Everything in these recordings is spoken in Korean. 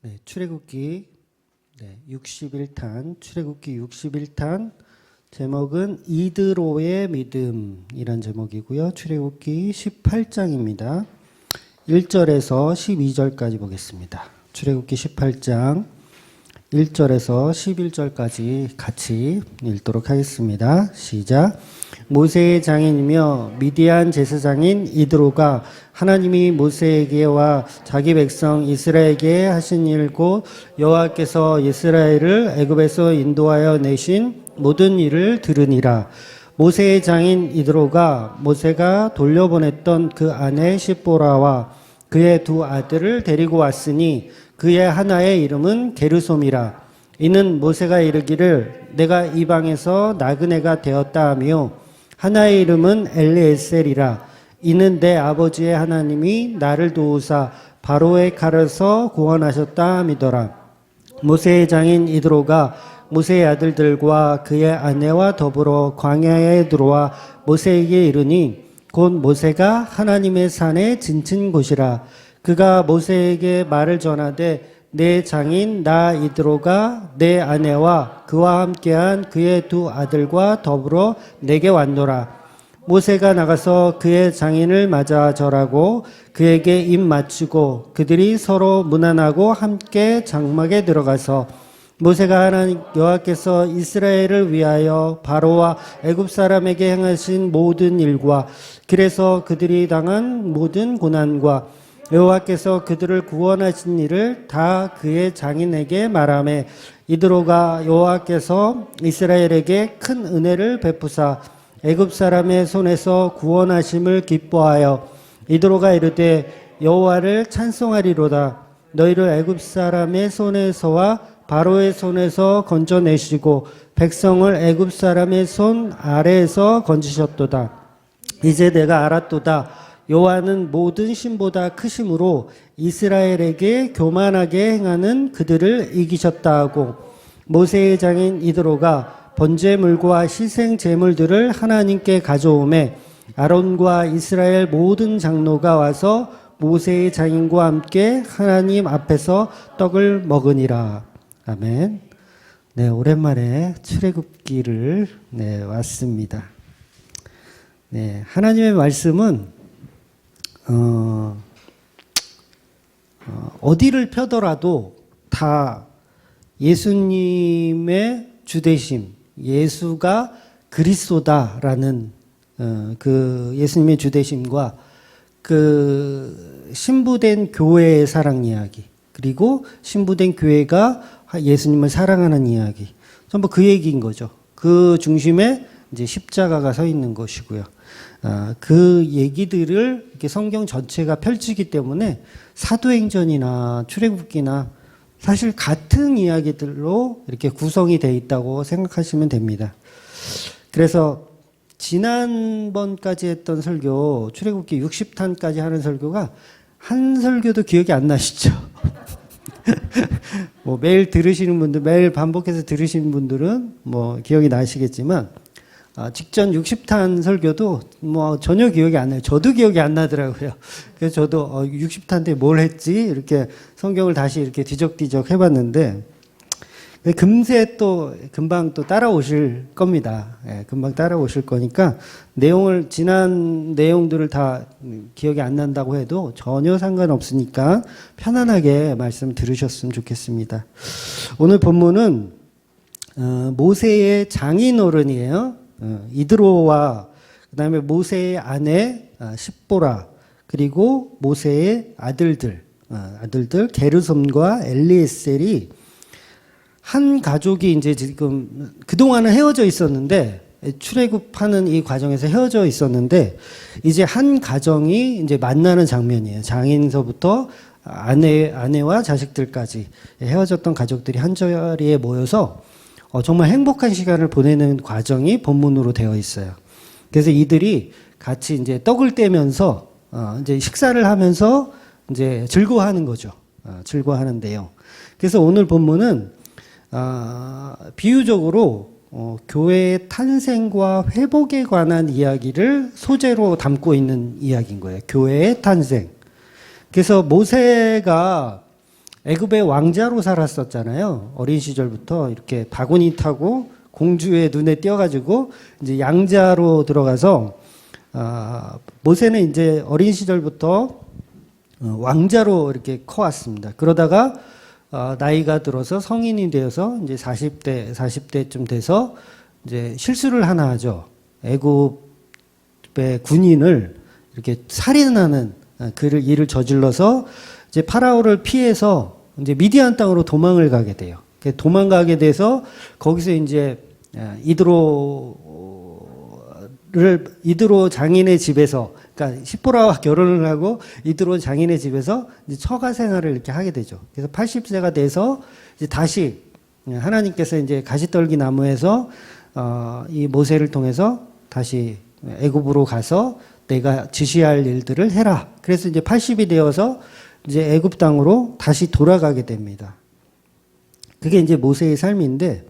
네, 출애굽기 61탄, 출애굽기 61탄 제목은 이드로의 믿음이란 제목이고요. 출애굽기 18장입니다. 1절에서 12절까지 보겠습니다. 출애굽기 18장 1절에서 11절까지 같이 읽도록 하겠습니다. 시작. 모세의 장인이며 미디안 제사장인 이드로가 하나님이 모세에게와 자기 백성 이스라엘에게 하신 일 곧 여호와께서 이스라엘을 애굽에서 인도하여 내신 모든 일을 들으니라. 모세의 장인 이드로가 모세가 돌려보냈던 그 아내 십보라와 그의 두 아들을 데리고 왔으니 그의 하나의 이름은 게르솜이라. 이는 모세가 이르기를 내가 이방에서 나그네가 되었다 하며 하나의 이름은 엘리에셀이라. 이는 내 아버지의 하나님이 나를 도우사 바로의 칼에서 구원하셨다 함이더라. 모세의 장인 이드로가 모세의 아들들과 그의 아내와 더불어 광야에 들어와 모세에게 이르니 곧 모세가 하나님의 산에 진친 곳이라. 그가 모세에게 말을 전하되 내 장인 나 이드로가 내 아내와 그와 함께한 그의 두 아들과 더불어 내게 왔노라. 모세가 나가서 그의 장인을 맞아 절하고 그에게 입 맞추고 그들이 서로 문안하고 함께 장막에 들어가서 모세가 하나님 여호와께서 이스라엘을 위하여 바로와 애굽 사람에게 행하신 모든 일과 그래서 그들이 당한 모든 고난과 여호와께서 그들을 구원하신 일을 다 그의 장인에게 말하매 이드로가 여호와께서 이스라엘에게 큰 은혜를 베푸사 애굽 사람의 손에서 구원하심을 기뻐하여 이드로가 이르되 여호와를 찬송하리로다. 너희를 애굽 사람의 손에서와 바로의 손에서 건져내시고 백성을 애굽 사람의 손 아래에서 건지셨도다. 이제 내가 알았도다. 여호와는 모든 신보다 크심으로 이스라엘에게 교만하게 행하는 그들을 이기셨다 하고 모세의 장인 이드로가 번제물과 희생 제물들을 하나님께 가져오매 아론과 이스라엘 모든 장로가 와서 모세의 장인과 함께 하나님 앞에서 떡을 먹으니라. 아멘. 네, 오랜만에 출애굽기를 왔습니다. 네, 하나님의 말씀은 어디를 펴더라도 다 예수님의 주되심, 예수가 그리스도다라는 그 예수님의 주되심과 그 신부된 교회의 사랑 이야기, 그리고 신부된 교회가 예수님을 사랑하는 이야기, 전부 그 얘기인 거죠. 그 중심에 이제 십자가가 서 있는 것이고요. 그 얘기들을 이렇게 성경 전체가 펼치기 때문에 사도행전이나 출애굽기나 사실 같은 이야기들로 이렇게 구성이 되어 있다고 생각하시면 됩니다. 그래서 지난번까지 했던 설교, 출애굽기 60탄까지 하는 설교가 한 설교도 기억이 안 나시죠? 뭐 매일 들으시는 분들, 매일 반복해서 들으시는 분들은 뭐 기억이 나시겠지만 직전 60탄 설교도 뭐 전혀 기억이 안 나요. 저도 기억이 안 나더라고요. 그래서 저도 60탄 때 뭘 했지? 이렇게 성경을 다시 이렇게 뒤적뒤적 해봤는데 금세 또 금방 또 따라오실 겁니다. 예, 금방 따라오실 거니까 지난 내용들을 다 기억이 안 난다고 해도 전혀 상관없으니까 편안하게 말씀 들으셨으면 좋겠습니다. 오늘 본문은 모세의 장인어른이에요. 이드로와 그다음에 모세의 아내 십보라, 그리고 모세의 아들들 게르솜과 엘리에셀이 한 가족이 이제 지금 그동안은 헤어져 있었는데, 출애굽하는 이 과정에서 헤어져 있었는데 이제 한 가정이 이제 만나는 장면이에요. 장인서부터 아내와 자식들까지 헤어졌던 가족들이 한 자리에 모여서 정말 행복한 시간을 보내는 과정이 본문으로 되어 있어요. 그래서 이들이 같이 이제 떡을 떼면서 이제 식사를 하면서 이제 즐거워하는 거죠. 즐거워하는데요. 그래서 오늘 본문은 비유적으로 교회의 탄생과 회복에 관한 이야기를 소재로 담고 있는 이야기인 거예요. 교회의 탄생. 그래서 모세가 애굽의 왕자로 살았었잖아요. 어린 시절부터 이렇게 바구니 타고 공주의 눈에 띄어가지고 이제 양자로 들어가서 모세는 이제 어린 시절부터 왕자로 이렇게 커왔습니다. 그러다가 나이가 들어서 성인이 되어서 이제 40대쯤 돼서 이제 실수를 하나 하죠. 애굽의 군인을 이렇게 살인하는 일을 저질러서 이제 파라오를 피해서 이제 미디안 땅으로 도망을 가게 돼요. 도망가게 돼서 거기서 이제 이드로 장인의 집에서, 그러니까 시보라와 결혼을 하고 이드로 장인의 집에서 이제 처가 생활을 이렇게 하게 되죠. 그래서 80세가 돼서 이제 다시 하나님께서 이제 가시떨기 나무에서 이 모세를 통해서 다시 애굽으로 가서 내가 지시할 일들을 해라. 그래서 이제 80이 되어서 이제 애굽 땅으로 다시 돌아가게 됩니다. 그게 이제 모세의 삶인데,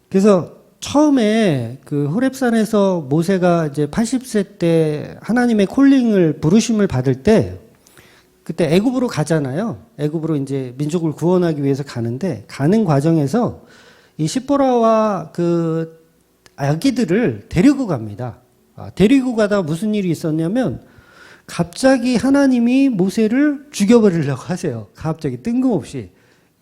그래서 처음에 그 호렙산에서 모세가 이제 80세 때 하나님의 콜링을 부르심을 받을 때, 그때 애굽으로 가잖아요. 애굽으로 이제 민족을 구원하기 위해서 가는데, 가는 과정에서 이 시보라와 그 아기들을 데리고 갑니다. 데리고 가다 무슨 일이 있었냐면 갑자기 하나님이 모세를 죽여버리려고 하세요. 갑자기 뜬금없이.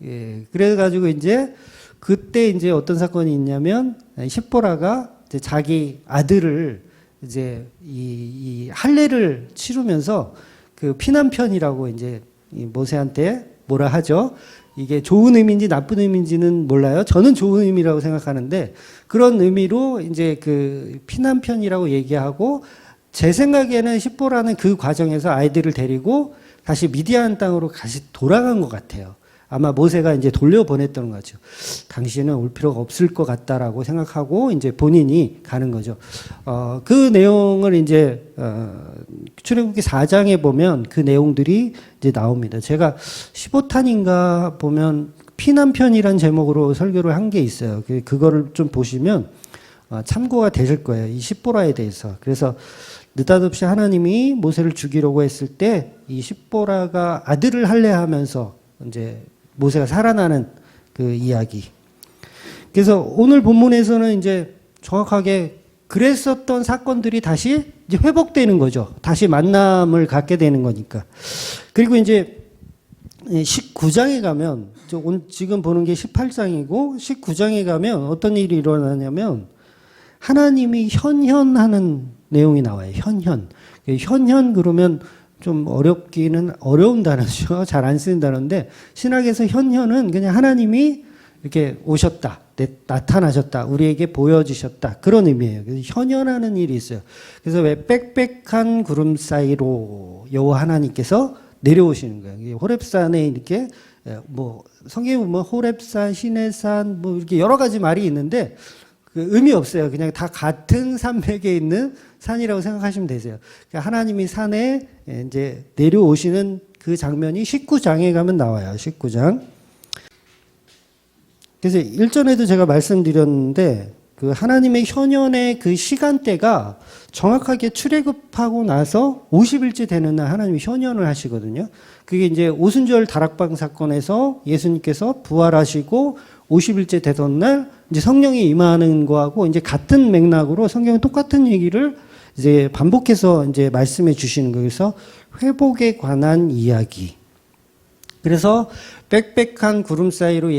예, 그래가지고 이제 그때 이제 어떤 사건이 있냐면 시보라가 이제 자기 아들을 이제 이 할례를 치르면서 그 피난편이라고 이제 모세한테 뭐라 하죠. 이게 좋은 의미인지 나쁜 의미인지는 몰라요. 저는 좋은 의미라고 생각하는데 그런 의미로 이제 그 피난편이라고 얘기하고 제 생각에는 십보라는 그 과정에서 아이들을 데리고 다시 미디안 땅으로 다시 돌아간 것 같아요. 아마 모세가 이제 돌려보냈던 거죠. 당신은 올 필요가 없을 것 같다라고 생각하고 이제 본인이 가는 거죠. 그 내용을 이제 출애굽기 4장에 보면 그 내용들이 이제 나옵니다. 제가 15탄인가 보면 피난편이란 제목으로 설교를 한 게 있어요. 그거를 좀 보시면 참고가 되실 거예요. 이 십보라에 대해서. 그래서 느닷없이 하나님이 모세를 죽이려고 했을 때 이 십보라가 아들을 할례하면서 이제 모세가 살아나는 그 이야기. 그래서 오늘 본문에서는 이제 정확하게 그랬었던 사건들이 다시 이제 회복되는 거죠. 다시 만남을 갖게 되는 거니까. 그리고 이제 19장에 가면, 지금 보는 게 18장이고 19장에 가면 어떤 일이 일어나냐면 하나님이 현현하는 내용이 나와요. 현현. 현현 그러면 좀 어려운 단어죠. 잘 안 쓰는 단어인데 신학에서 현현은 그냥 하나님이 이렇게 오셨다, 나타나셨다, 우리에게 보여주셨다 그런 의미예요. 그래서 현현하는 일이 있어요. 그래서 왜 빽빽한 구름 사이로 여호와 하나님께서 내려오시는 거예요. 호렙산에 이렇게 뭐 성경에 보면 호렙산, 시내산 뭐 이렇게 여러 가지 말이 있는데 그 의미 없어요. 그냥 다 같은 산맥에 있는 산이라고 생각하시면 되세요. 그러니까 하나님이 산에 이제 내려오시는 그 장면이 19장에 가면 나와요. 19장. 그래서 일전에도 제가 말씀드렸는데 그 하나님의 현현의 그 시간대가 정확하게 출애굽하고 나서 50일째 되는 날 하나님이 현현을 하시거든요. 그게 이제 오순절 다락방 사건에서 예수님께서 부활하시고 50일째 되던 날 이제 성령이 임하는 거하고 이제 같은 맥락으로 성경은 똑같은 얘기를 이제 반복해서 이제 말씀해 주시는 거예요. 그래서 회복에 관한 이야기. 그래서 빽빽한 구름 사이로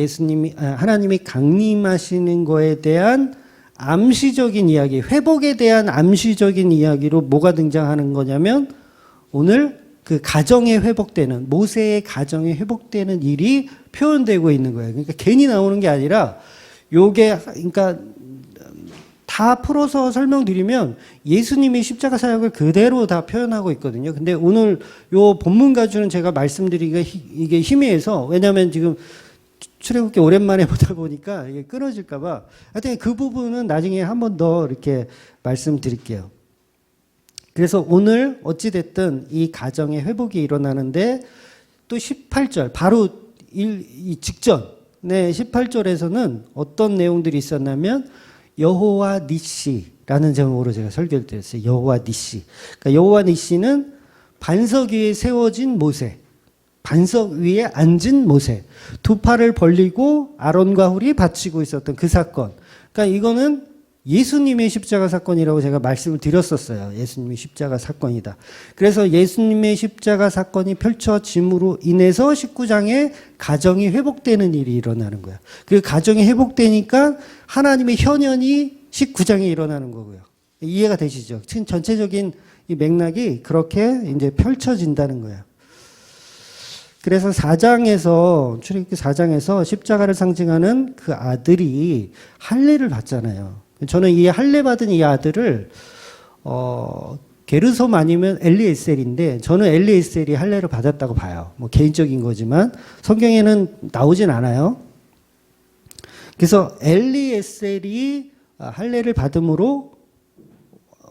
하나님이 강림하시는 거에 대한 암시적인 이야기, 회복에 대한 암시적인 이야기로 뭐가 등장하는 거냐면 오늘 그 가정에 회복되는, 모세의 가정에 회복되는 일이 표현되고 있는 거예요. 그러니까 괜히 나오는 게 아니라 요게, 그러니까 다 풀어서 설명드리면 예수님이 십자가 사역을 그대로 다 표현하고 있거든요. 근데 오늘 요 본문 가지고는 제가 말씀드리기가 이게 희미해서, 왜냐하면 지금 출애굽기 오랜만에 보다 보니까 이게 끊어질까봐 하여튼 그 부분은 나중에 한 번 더 이렇게 말씀드릴게요. 그래서 오늘 어찌됐든 이 가정의 회복이 일어나는데 또 18절, 바로 이 직전에 18절에서는 어떤 내용들이 있었냐면 여호와 니시라는 제목으로 제가 설교를 드렸어요. 여호와 니시. 그러니까 여호와 니시는 반석 위에 세워진 모세. 반석 위에 앉은 모세, 두 팔을 벌리고 아론과 훌이 바치고 있었던 그 사건. 그러니까 이거는 예수님의 십자가 사건이라고 제가 말씀을 드렸었어요. 예수님의 십자가 사건이다. 그래서 예수님의 십자가 사건이 펼쳐짐으로 인해서 19장에 가정이 회복되는 일이 일어나는 거야. 그 가정이 회복되니까 하나님의 현현이 19장에 일어나는 거고요. 이해가 되시죠? 전체적인 이 맥락이 그렇게 이제 펼쳐진다는 거예요. 그래서 4장에서, 출애굽기 4장에서 십자가를 상징하는 그 아들이 할례를 받잖아요. 저는 이 할례 받은 이 아들을, 게르솜 아니면 엘리에셀인데, 저는 엘리에셀이 할례를 받았다고 봐요. 뭐 개인적인 거지만, 성경에는 나오진 않아요. 그래서 엘리에셀이 할례를 받음으로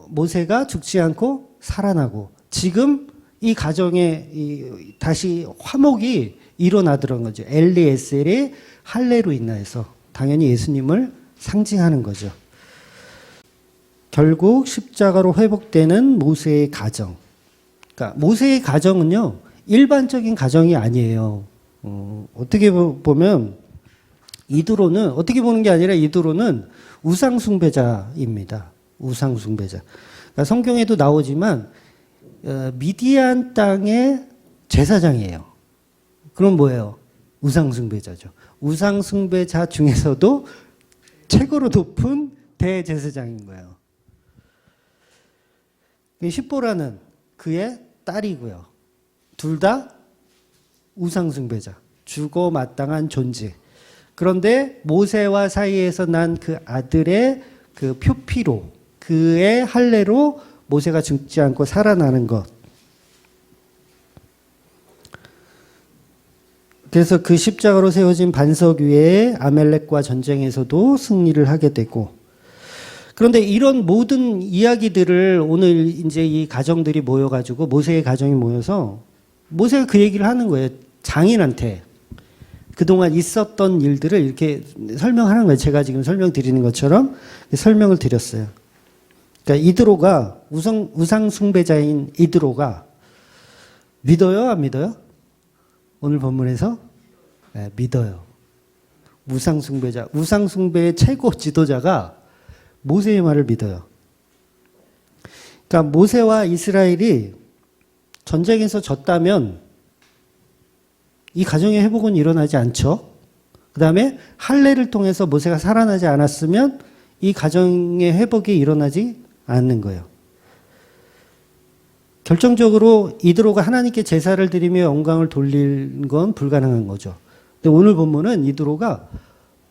모세가 죽지 않고 살아나고, 지금 이 가정에 다시 화목이 일어나더란 거죠. 엘리에셀의 할례로 인하여서 당연히 예수님을 상징하는 거죠. 결국 십자가로 회복되는 모세의 가정. 그러니까 모세의 가정은요, 일반적인 가정이 아니에요. 어떻게 보면 이드로는, 어떻게 보는 게 아니라 이드로는 우상숭배자입니다. 우상숭배자. 그러니까 성경에도 나오지만 미디안 땅의 제사장이에요. 그럼 뭐예요? 우상숭배자죠. 우상숭배자 중에서도 최고로 높은 대제사장인 거예요. 십보라는 그의 딸이고요. 둘 다 우상숭배자, 죽어 마땅한 존재. 그런데 모세와 사이에서 난 그 아들의 그 표피로, 그의 할례로 모세가 죽지 않고 살아나는 것. 그래서 그 십자가로 세워진 반석 위에 아멜렉과 전쟁에서도 승리를 하게 되고, 그런데 이런 모든 이야기들을 오늘 이제 이 가정들이 모여가지고, 모세의 가정이 모여서 모세가 그 얘기를 하는 거예요. 장인한테. 그동안 있었던 일들을 이렇게 설명하는 거예요. 제가 지금 설명드리는 것처럼 설명을 드렸어요. 그러니까 이드로가, 우상숭배자인 이드로가 믿어요? 안 믿어요? 오늘 본문에서? 네, 믿어요. 우상숭배자. 우상숭배의 최고 지도자가 모세의 말을 믿어요. 그러니까 모세와 이스라엘이 전쟁에서 졌다면 이 가정의 회복은 일어나지 않죠. 그 다음에 할례를 통해서 모세가 살아나지 않았으면 이 가정의 회복이 일어나지 않는 거예요. 결정적으로 이드로가 하나님께 제사를 드리며 영광을 돌리는 건 불가능한 거죠. 근데 오늘 본문은 이드로가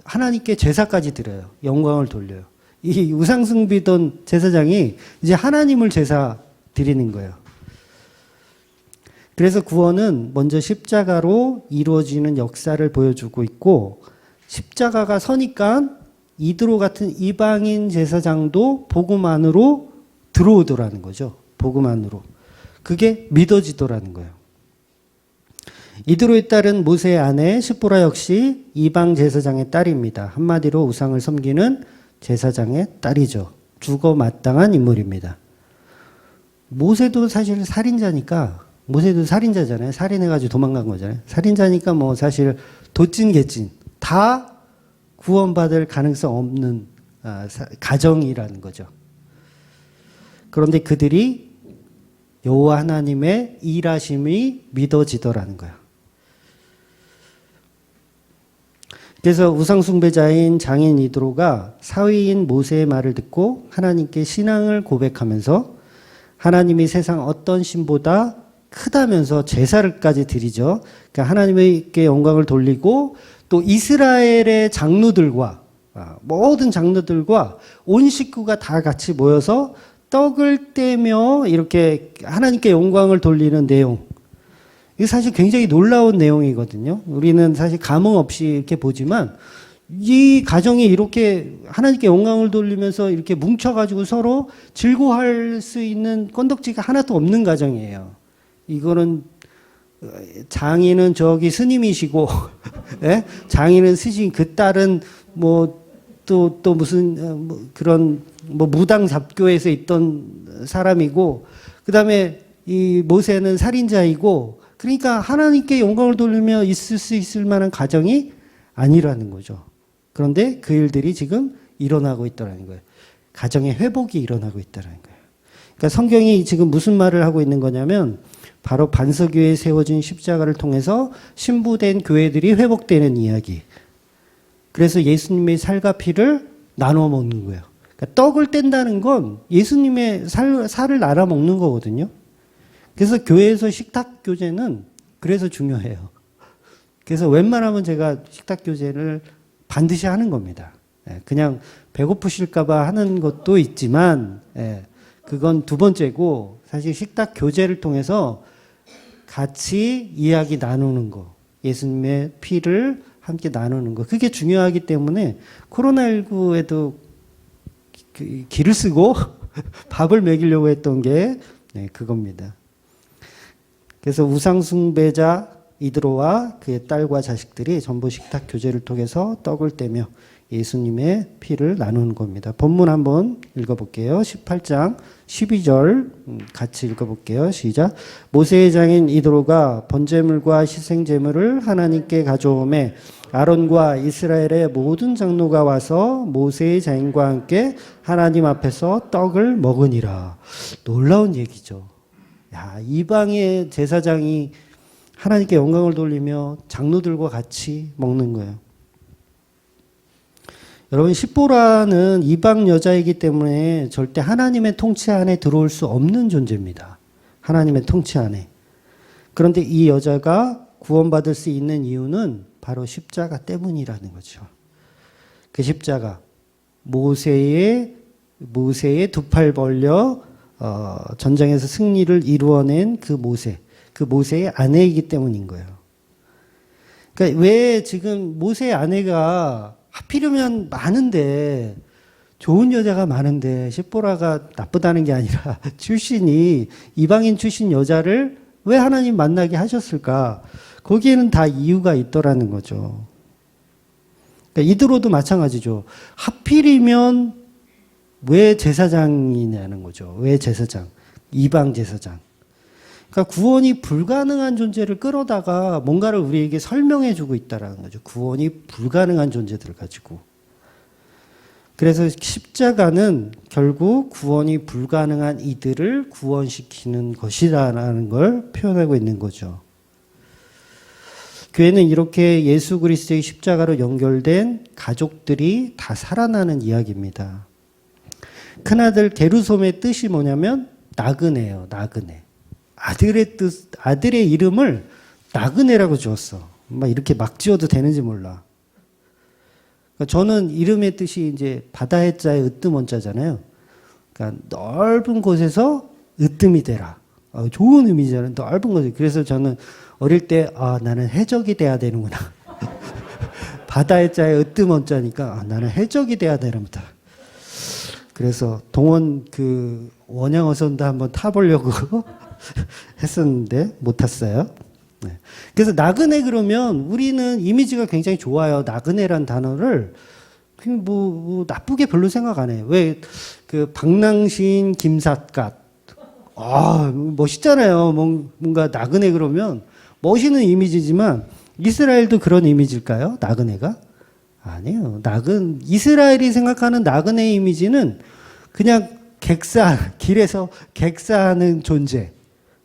하나님께 제사까지 드려요. 영광을 돌려요. 이 우상숭배던 제사장이 이제 하나님을 제사 드리는 거예요. 그래서 구원은 먼저 십자가로 이루어지는 역사를 보여주고 있고, 십자가가 서니까 이드로 같은 이방인 제사장도 복음 안으로 들어오더라는 거죠. 복음 안으로. 그게 믿어지더라는 거예요. 이드로의 딸은 모세의 아내 십보라 역시 이방 제사장의 딸입니다. 한마디로 우상을 섬기는 제사장의 딸이죠. 죽어 마땅한 인물입니다. 모세도 사실 살인자니까, 모세도 살인자잖아요. 살인해가지고 도망간 거잖아요. 살인자니까 뭐 사실 도찐 개찐 다 구원받을 가능성 없는 가정이라는 거죠. 그런데 그들이 여호와 하나님의 일하심이 믿어지더라는 거예요. 그래서 우상숭배자인 장인 이드로가 사위인 모세의 말을 듣고 하나님께 신앙을 고백하면서 하나님이 세상 어떤 신보다 크다면서 제사를까지 드리죠. 그러니까 하나님께 영광을 돌리고 또 이스라엘의 장로들과 모든 장로들과 온 식구가 다 같이 모여서 떡을 떼며 이렇게 하나님께 영광을 돌리는 내용. 이게 사실 굉장히 놀라운 내용이거든요. 우리는 사실 감흥 없이 이렇게 보지만 이 가정이 이렇게 하나님께 영광을 돌리면서 이렇게 뭉쳐가지고 서로 즐거워할 수 있는 건덕지가 하나도 없는 가정이에요. 이거는 장인은 저기 스님이시고, 예? 장인은 스님, 그 딸은 뭐 또 무슨 뭐 그런 뭐 무당 잡교에서 있던 사람이고, 그 다음에 이 모세는 살인자이고, 그 그러니까 하나님께 영광을 돌리며 있을 수 있을 만한 가정이 아니라는 거죠. 그런데 그 일들이 지금 일어나고 있다는 거예요. 가정의 회복이 일어나고 있다는 거예요. 그러니까 성경이 지금 무슨 말을 하고 있는 거냐면 바로 반석위에 세워진 십자가를 통해서 신부된 교회들이 회복되는 이야기. 그래서 예수님의 살과 피를 나눠 먹는 거예요. 그러니까 떡을 뗀다는 건 예수님의 살을 나눠 먹는 거거든요. 그래서 교회에서 식탁 교제는 그래서 중요해요. 그래서 웬만하면 제가 식탁 교제를 반드시 하는 겁니다. 그냥 배고프실까봐 하는 것도 있지만, 그건 두 번째고, 사실 식탁 교제를 통해서 같이 이야기 나누는 거, 예수님의 피를 함께 나누는 거, 그게 중요하기 때문에 코로나19에도 기를 쓰고 밥을 먹이려고 했던 게 그겁니다. 그래서 우상숭배자 이드로와 그의 딸과 자식들이 전부 식탁 교제를 통해서 떡을 떼며 예수님의 피를 나누는 겁니다. 본문 한번 읽어볼게요. 18장 12절 같이 읽어볼게요. 시작. 모세의 장인 이드로가 번제물과 희생제물을 하나님께 가져오매 아론과 이스라엘의 모든 장로가 와서 모세의 장인과 함께 하나님 앞에서 떡을 먹으니라. 놀라운 얘기죠. 야, 이방의 제사장이 하나님께 영광을 돌리며 장로들과 같이 먹는 거예요. 여러분, 십보라는 이방 여자이기 때문에 절대 하나님의 통치 안에 들어올 수 없는 존재입니다. 하나님의 통치 안에. 그런데 이 여자가 구원받을 수 있는 이유는 바로 십자가 때문이라는 거죠. 그 십자가, 모세의 두 팔 벌려 전쟁에서 승리를 이루어낸 그 모세의 아내이기 때문인 거예요. 그러니까 왜 지금 모세의 아내가 하필이면 많은데, 좋은 여자가 많은데 십보라가 나쁘다는 게 아니라 출신이 이방인 출신 여자를 왜 하나님 만나게 하셨을까? 거기에는 다 이유가 있더라는 거죠. 그러니까 이드로도 마찬가지죠. 하필이면 왜 제사장이냐는 거죠. 왜 제사장? 이방 제사장. 그러니까 구원이 불가능한 존재를 끌어다가 뭔가를 우리에게 설명해 주고 있다는 거죠. 구원이 불가능한 존재들을 가지고. 그래서 십자가는 결국 구원이 불가능한 이들을 구원시키는 것이라는 걸 표현하고 있는 거죠. 교회는 이렇게 예수 그리스도의 십자가로 연결된 가족들이 다 살아나는 이야기입니다. 큰아들 게르솜의 뜻이 뭐냐면 나그네예요. 나그네. 아들의 이름을 나그네라고 지었어. 막 이렇게 막 지어도 되는지 몰라. 그러니까 저는 이름의 뜻이 이제 바다의 자에 으뜸 원자잖아요. 그러니까 넓은 곳에서 으뜸이 되라. 좋은 의미잖아요. 넓은 곳에. 그래서 저는 어릴 때 나는 해적이 돼야 되는구나. 바다의 자에 으뜸 원자니까 나는 해적이 돼야 되는구나. 그래서 동원 그 원양어선도 한번 타보려고 했었는데 못 탔어요. 네. 그래서 나그네 그러면 우리는 이미지가 굉장히 좋아요. 나그네란 단어를 뭐 나쁘게 별로 생각 안 해요. 왜 그 방랑시인 김삿갓 멋있잖아요. 뭔가 나그네 그러면 멋있는 이미지지만 이스라엘도 그런 이미지일까요? 나그네가? 아니에요. 이스라엘이 생각하는 나그네의 이미지는 그냥 길에서 객사하는 존재.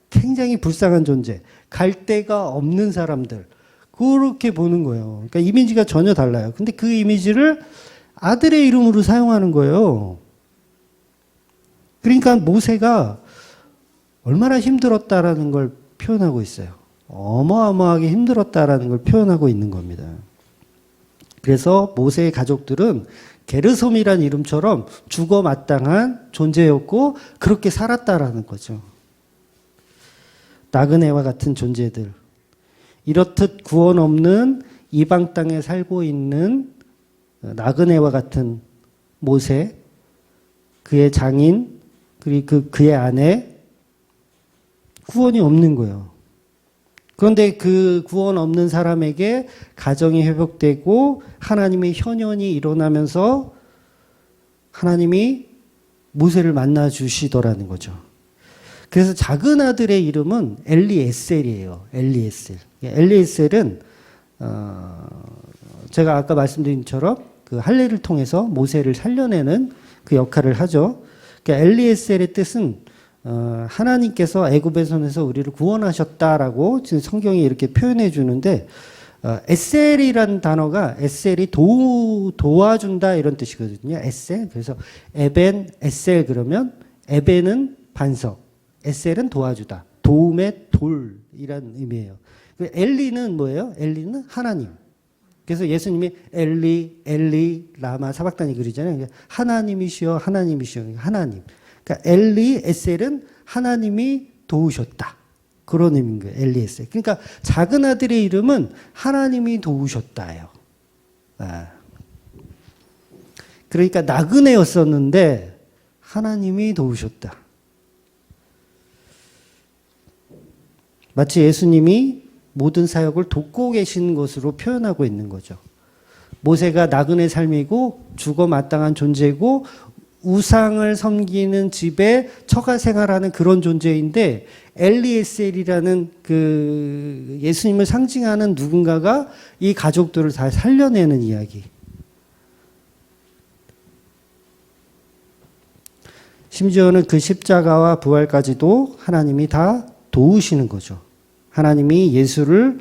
굉장히 불쌍한 존재. 갈 데가 없는 사람들. 그렇게 보는 거예요. 그러니까 이미지가 전혀 달라요. 근데 그 이미지를 아들의 이름으로 사용하는 거예요. 그러니까 모세가 얼마나 힘들었다라는 걸 표현하고 있어요. 어마어마하게 힘들었다라는 걸 표현하고 있는 겁니다. 그래서 모세의 가족들은 게르솜이라는 이름처럼 죽어 마땅한 존재였고 그렇게 살았다라는 거죠. 나그네와 같은 존재들. 이렇듯 구원 없는 이방 땅에 살고 있는 나그네와 같은 모세, 그의 장인, 그리고 그의 아내, 구원이 없는 거예요. 그런데 그 구원 없는 사람에게 가정이 회복되고 하나님의 현현이 일어나면서 하나님이 모세를 만나 주시더라는 거죠. 그래서 작은 아들의 이름은 엘리에셀이에요. 엘리에셀. 엘리에셀은 제가 아까 말씀드린 것처럼 그 할례를 통해서 모세를 살려내는 그 역할을 하죠. 그러니까 엘리에셀의 뜻은 하나님께서 애굽의 손에서 우리를 구원하셨다라고 지금 성경이 이렇게 표현해 주는데 에셀이라는 단어가 에셀이 도와준다 이런 뜻이거든요. 에셀. 그래서 에벤, 에셀 그러면 에벤은 반석, 에셀은 도와주다. 도움의 돌이라는 의미예요. 엘리는 뭐예요? 엘리는 하나님. 그래서 예수님이 엘리 라마 사박단이 그러잖아요. 하나님이시여 하나님이시여 하나님. 그러니까 엘리 에셀은 하나님이 도우셨다. 그런 의미인 거예요. 엘리 에셀. 그러니까 작은 아들의 이름은 하나님이 도우셨다예요. 그러니까 나그네였었는데 하나님이 도우셨다. 마치 예수님이 모든 사역을 돕고 계신 것으로 표현하고 있는 거죠. 모세가 나그네 삶이고 죽어 마땅한 존재고 우상을 섬기는 집에 처가 생활하는 그런 존재인데 엘리에셀이라는 그 예수님을 상징하는 누군가가 이 가족들을 다 살려내는 이야기. 심지어는 그 십자가와 부활까지도 하나님이 다 도우시는 거죠. 하나님이 예수를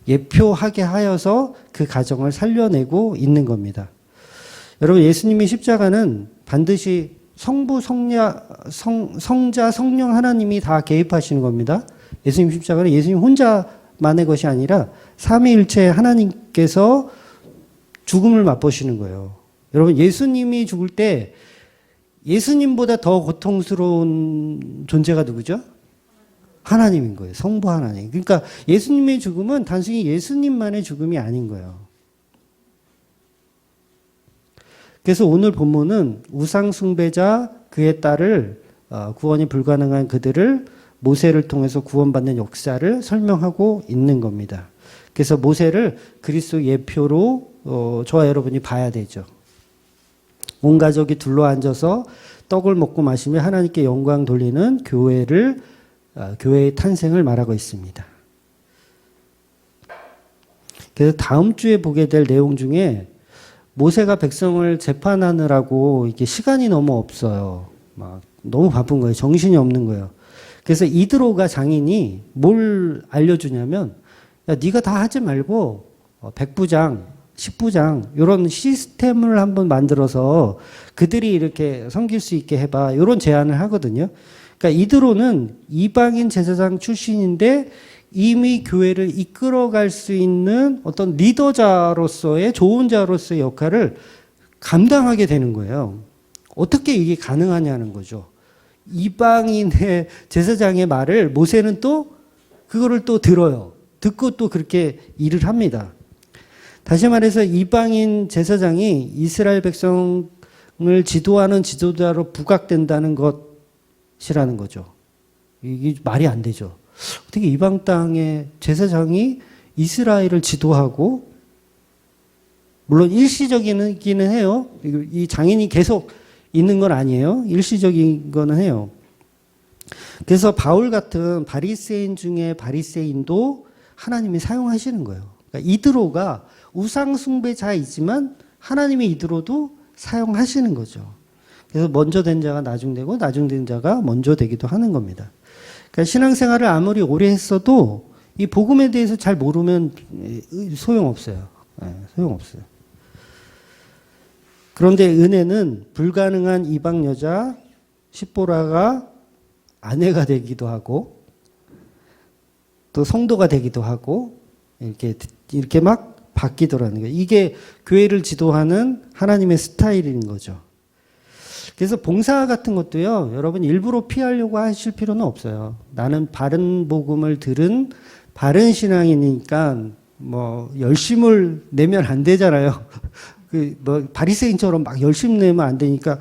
예표하게 하여서 그 가정을 살려내고 있는 겁니다. 여러분, 예수님의 십자가는 반드시 성부, 성자, 성령 하나님이 다 개입하시는 겁니다. 예수님 십자가는 예수님 혼자만의 것이 아니라 삼위일체 하나님께서 죽음을 맛보시는 거예요. 여러분, 예수님이 죽을 때 예수님보다 더 고통스러운 존재가 누구죠? 하나님인 거예요. 성부 하나님. 그러니까 예수님의 죽음은 단순히 예수님만의 죽음이 아닌 거예요. 그래서 오늘 본문은 우상 숭배자 그의 딸을 구원이 불가능한 그들을 모세를 통해서 구원받는 역사를 설명하고 있는 겁니다. 그래서 모세를 그리스도 예표로 저와 여러분이 봐야 되죠. 온 가족이 둘러앉아서 떡을 먹고 마시며 하나님께 영광 돌리는 교회의 탄생을 말하고 있습니다. 그래서 다음 주에 보게 될 내용 중에 모세가 백성을 재판하느라고 이게 시간이 너무 없어요. 막 너무 바쁜 거예요. 정신이 없는 거예요. 그래서 이드로가 장인이 뭘 알려주냐면, 야, 네가 다 하지 말고 백부장, 십부장 이런 시스템을 한번 만들어서 그들이 이렇게 섬길 수 있게 해봐. 이런 제안을 하거든요. 그러니까 이드로는 이방인 제사장 출신인데 이미 교회를 이끌어갈 수 있는 어떤 리더자로서의 좋은 자로서의 역할을 감당하게 되는 거예요. 어떻게 이게 가능하냐는 거죠. 이방인의 제사장의 말을 모세는 또 그거를 또 들어요. 듣고 또 그렇게 일을 합니다. 다시 말해서 이방인 제사장이 이스라엘 백성을 지도하는 지도자로 부각된다는 것이라는 거죠. 이게 말이 안 되죠. 어떻게 이방 땅의 제사장이 이스라엘을 지도하고, 물론 일시적이기는 해요. 이 장인이 계속 있는 건 아니에요. 일시적인 거는 해요. 그래서 바울 같은 바리새인 중에 바리새인도 하나님이 사용하시는 거예요. 그러니까 이드로가 우상 숭배자이지만 하나님의 이드로도 사용하시는 거죠. 그래서 먼저 된 자가 나중되고 나중된 자가 먼저 되기도 하는 겁니다. 그러니까 신앙생활을 아무리 오래 했어도 이 복음에 대해서 잘 모르면 소용없어요. 소용없어요. 그런데 은혜는 불가능한 이방 여자 십보라가 아내가 되기도 하고 또 성도가 되기도 하고 이렇게 막 바뀌더라는 거예요. 이게 교회를 지도하는 하나님의 스타일인 거죠. 그래서 봉사 같은 것도요, 여러분 일부러 피하려고 하실 필요는 없어요. 나는 바른 복음을 들은 바른 신앙이니까 뭐 열심을 내면 안 되잖아요. 뭐 바리새인처럼 막 열심 내면 안 되니까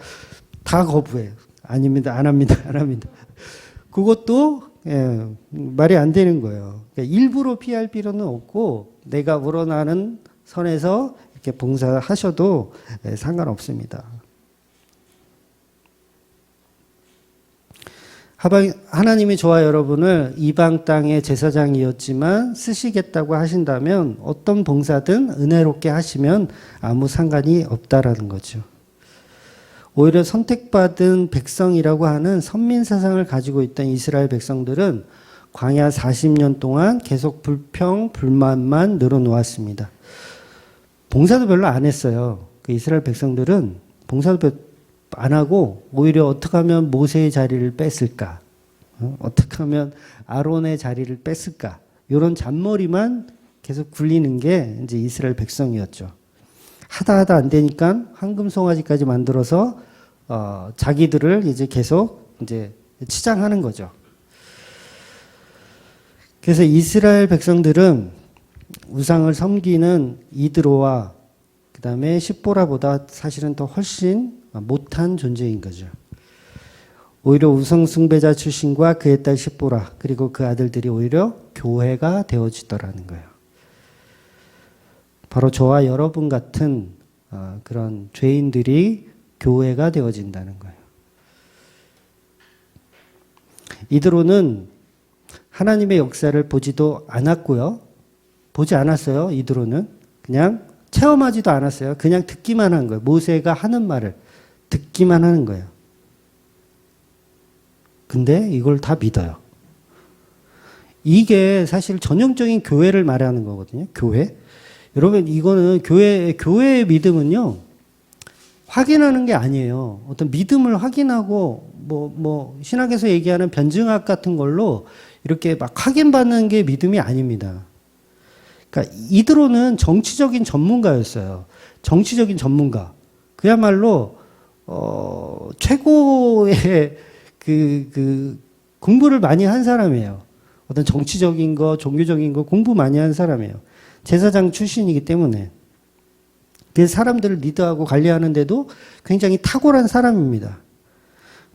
다 거부해요. 아닙니다, 안 합니다, 안 합니다. 그것도 말이 안 되는 거예요. 그러니까 일부러 피할 필요는 없고 내가 우러나는 선에서 이렇게 봉사하셔도 상관없습니다. 하나님이 저와 여러분을 이방 땅의 제사장이었지만 쓰시겠다고 하신다면 어떤 봉사든 은혜롭게 하시면 아무 상관이 없다라는 거죠. 오히려 선택받은 백성이라고 하는 선민 사상을 가지고 있던 이스라엘 백성들은 광야 40년 동안 계속 불평, 불만만 늘어놓았습니다. 봉사도 별로 안 했어요. 그 이스라엘 백성들은 봉사도 안 하고 오히려 어떻게 하면 모세의 자리를 뺐을까? 어떻게 하면 아론의 자리를 뺐을까? 이런 잔머리만 계속 굴리는 게 이제 이스라엘 백성이었죠. 하다 안 되니까 황금 송아지까지 만들어서 자기들을 이제 계속 이제 치장하는 거죠. 그래서 이스라엘 백성들은 우상을 섬기는 이드로와 그 다음에 십보라보다 사실은 더 훨씬 못한 존재인 거죠. 오히려 우상 숭배자 출신과 그의 딸 십보라 그리고 그 아들들이 오히려 교회가 되어지더라는 거예요. 바로 저와 여러분 같은 그런 죄인들이 교회가 되어진다는 거예요. 이드로는 하나님의 역사를 보지도 않았고요. 보지 않았어요. 이드로는 그냥 체험하지도 않았어요. 그냥 듣기만 한 거예요. 모세가 하는 말을 듣기만 하는 거예요. 근데 이걸 다 믿어요. 이게 사실 전형적인 교회를 말하는 거거든요. 교회. 여러분, 이거는 교회의 믿음은요, 확인하는 게 아니에요. 어떤 믿음을 확인하고, 신학에서 얘기하는 변증학 같은 걸로 이렇게 막 확인받는 게 믿음이 아닙니다. 그러니까 이드로는 정치적인 전문가였어요. 정치적인 전문가. 그야말로, 최고의 공부를 많이 한 사람이에요. 어떤 정치적인 거, 종교적인 거 공부 많이 한 사람이에요. 제사장 출신이기 때문에. 그래서 사람들을 리드하고 관리하는데도 굉장히 탁월한 사람입니다.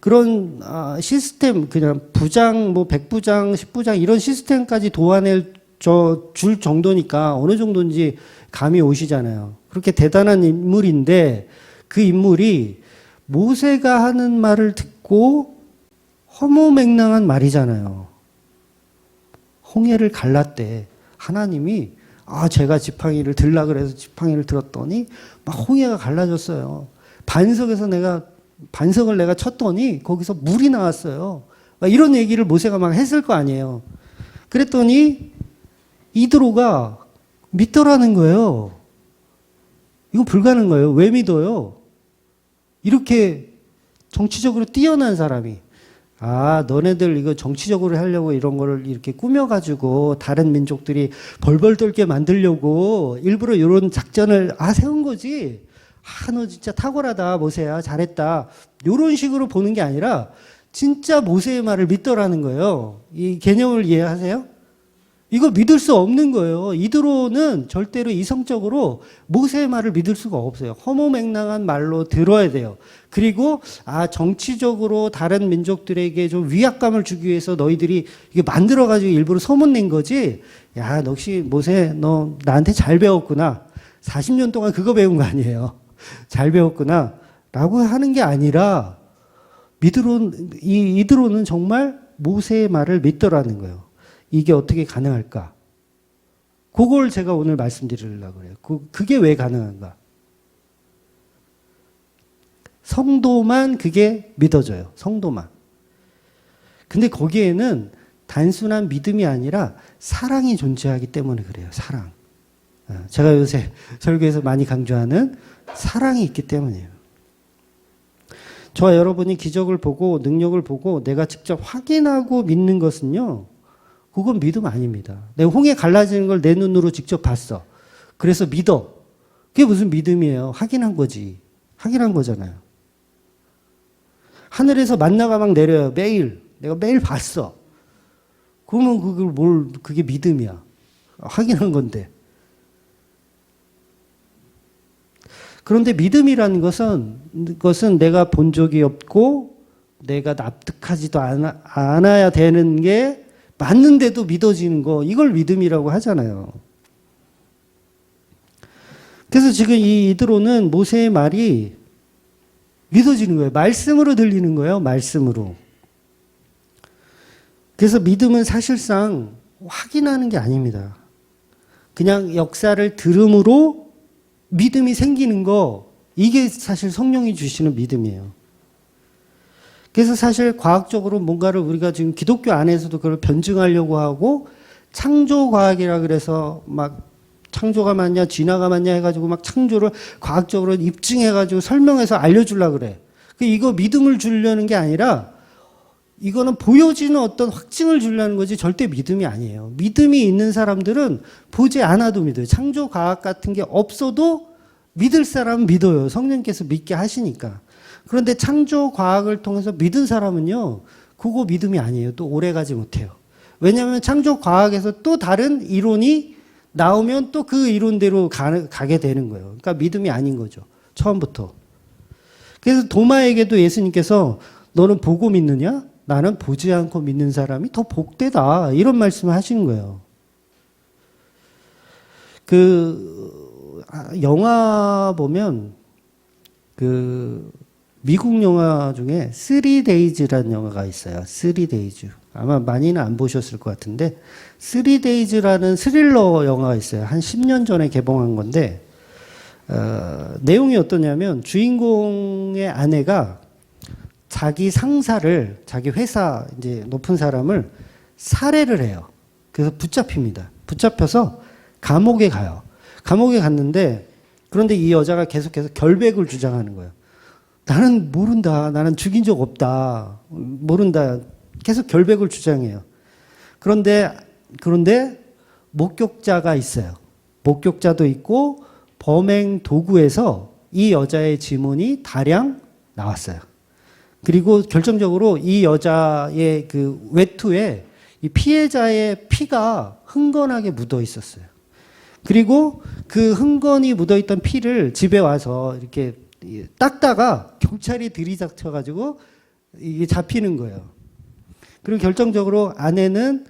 그런 시스템, 그냥 부장, 백부장, 십부장 이런 시스템까지 도와낼 줄 정도니까 어느 정도인지 감이 오시잖아요. 그렇게 대단한 인물인데 그 인물이 모세가 하는 말을 듣고 허무맹랑한 말이잖아요. 홍해를 갈랐대. 하나님이 제가 지팡이를 들라 그래서 지팡이를 들었더니 막 홍해가 갈라졌어요. 반석을 내가 쳤더니 거기서 물이 나왔어요. 막 이런 얘기를 모세가 막 했을 거 아니에요. 그랬더니 이드로가 믿더라는 거예요. 이거 불가능해요. 왜 믿어요? 이렇게 정치적으로 뛰어난 사람이. 너네들 이거 정치적으로 하려고 이런 거를 이렇게 꾸며가지고 다른 민족들이 벌벌 떨게 만들려고 일부러 이런 작전을 세운 거지. 너 진짜 탁월하다, 모세야. 잘했다. 이런 식으로 보는 게 아니라 진짜 모세의 말을 믿더라는 거예요. 이 개념을 이해하세요? 이거 믿을 수 없는 거예요. 이드로는 절대로 이성적으로 모세의 말을 믿을 수가 없어요. 허무맹랑한 말로 들어야 돼요. 그리고 정치적으로 다른 민족들에게 좀 위압감을 주기 위해서 너희들이 이게 만들어가지고 일부러 소문낸 거지. 너 역시 모세 너 나한테 잘 배웠구나. 40년 동안 그거 배운 거 아니에요. 잘 배웠구나. 라고 하는 게 아니라 이드로는 정말 모세의 말을 믿더라는 거예요. 이게 어떻게 가능할까? 그걸 제가 오늘 말씀드리려고 그래요. 그게 왜 가능한가? 성도만 그게 믿어져요. 성도만. 근데 거기에는 단순한 믿음이 아니라 사랑이 존재하기 때문에 그래요. 사랑. 제가 요새 설교에서 많이 강조하는 사랑이 있기 때문이에요. 저와 여러분이 기적을 보고 능력을 보고 내가 직접 확인하고 믿는 것은요. 그건 믿음 아닙니다. 내가 홍해 갈라지는 걸 내 눈으로 직접 봤어. 그래서 믿어. 그게 무슨 믿음이에요? 확인한 거지. 확인한 거잖아요. 하늘에서 만나가 막 내려요. 매일. 내가 매일 봤어. 그러면 그게 믿음이야. 확인한 건데. 그런데 믿음이라는 것은 내가 본 적이 없고 내가 납득하지도 않아야 되는 게 맞는데도 믿어지는 거, 이걸 믿음이라고 하잖아요. 그래서 지금 이 이드로는 모세의 말이 믿어지는 거예요. 말씀으로 들리는 거예요. 말씀으로. 그래서 믿음은 사실상 확인하는 게 아닙니다. 그냥 역사를 들음으로 믿음이 생기는 거, 이게 사실 성령이 주시는 믿음이에요. 그래서 사실 과학적으로 뭔가를 우리가 지금 기독교 안에서도 그걸 변증하려고 하고, 창조과학이라 그래서 막 창조가 맞냐 진화가 맞냐 해가지고 막 창조를 과학적으로 입증해가지고 설명해서 알려주려고 그래. 이거 믿음을 주려는 게 아니라 이거는 보여지는 어떤 확증을 주려는 거지 절대 믿음이 아니에요. 믿음이 있는 사람들은 보지 않아도 믿어요. 창조과학 같은 게 없어도 믿을 사람은 믿어요. 성령께서 믿게 하시니까. 그런데 창조과학을 통해서 믿은 사람은요, 그거 믿음이 아니에요. 또 오래가지 못해요. 왜냐하면 창조과학에서 또 다른 이론이 나오면 또 그 이론대로 가게 되는 거예요. 그러니까 믿음이 아닌 거죠. 처음부터. 그래서 도마에게도 예수님께서 너는 보고 믿느냐? 나는 보지 않고 믿는 사람이 더 복되다. 이런 말씀을 하시는 거예요. 영화 보면 미국 영화 중에 3데이즈라는 영화가 있어요. 3데이즈. 아마 많이는 안 보셨을 것 같은데 3데이즈라는 스릴러 영화가 있어요. 한 10년 전에 개봉한 건데 내용이 어떠냐면 주인공의 아내가 자기 상사를, 자기 회사 이제 높은 사람을 살해를 해요. 그래서 붙잡힙니다. 붙잡혀서 감옥에 가요. 감옥에 갔는데 그런데 이 여자가 계속해서 결백을 주장하는 거예요. 나는 모른다. 나는 죽인 적 없다. 모른다. 계속 결백을 주장해요. 그런데 목격자가 있어요. 목격자도 있고 범행 도구에서 이 여자의 지문이 다량 나왔어요. 그리고 결정적으로 이 여자의 그 외투에 이 피해자의 피가 흥건하게 묻어 있었어요. 그리고 그 흥건히 묻어 있던 피를 집에 와서 이렇게 닦다가 경찰이 들이닥쳐가지고 이게 잡히는 거예요. 그리고 결정적으로 아내는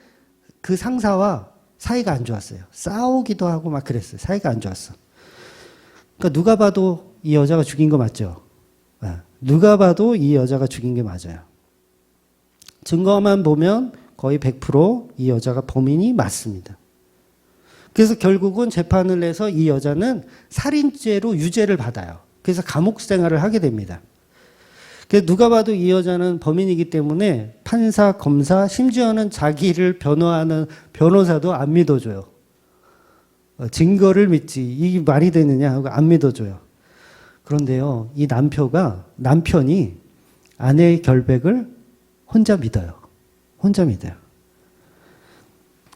그 상사와 사이가 안 좋았어요. 싸우기도 하고 막 그랬어요. 사이가 안 좋았어. 그러니까 누가 봐도 이 여자가 죽인 거 맞죠? 누가 봐도 이 여자가 죽인 게 맞아요. 증거만 보면 거의 100% 이 여자가 범인이 맞습니다. 그래서 결국은 재판을 내서 이 여자는 살인죄로 유죄를 받아요. 그래서 감옥 생활을 하게 됩니다. 그래서 누가 봐도 이 여자는 범인이기 때문에 판사, 검사, 심지어는 자기를 변호하는 변호사도 안 믿어줘요. 증거를 믿지. 이게 말이 되느냐 하고 안 믿어줘요. 그런데요, 이 남편이 아내의 결백을 혼자 믿어요. 혼자 믿어요.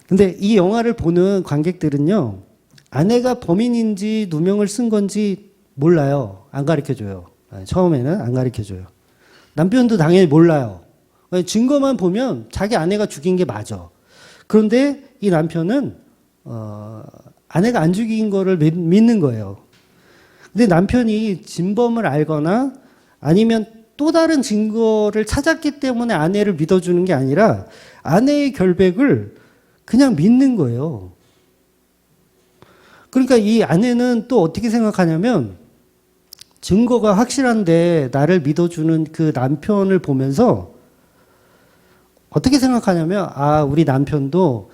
근데 이 영화를 보는 관객들은요, 아내가 범인인지 누명을 쓴 건지 몰라요. 안 가르쳐줘요. 처음에는 안 가르쳐줘요. 남편도 당연히 몰라요. 증거만 보면 자기 아내가 죽인 게 맞아. 그런데 이 남편은 아내가 안 죽인 거를 믿는 거예요. 근데 남편이 진범을 알거나 아니면 또 다른 증거를 찾았기 때문에 아내를 믿어주는 게 아니라 아내의 결백을 그냥 믿는 거예요. 그러니까 이 아내는 또 어떻게 생각하냐면 증거가 확실한데 나를 믿어주는 그 남편을 보면서 어떻게 생각하냐면, 우리 남편도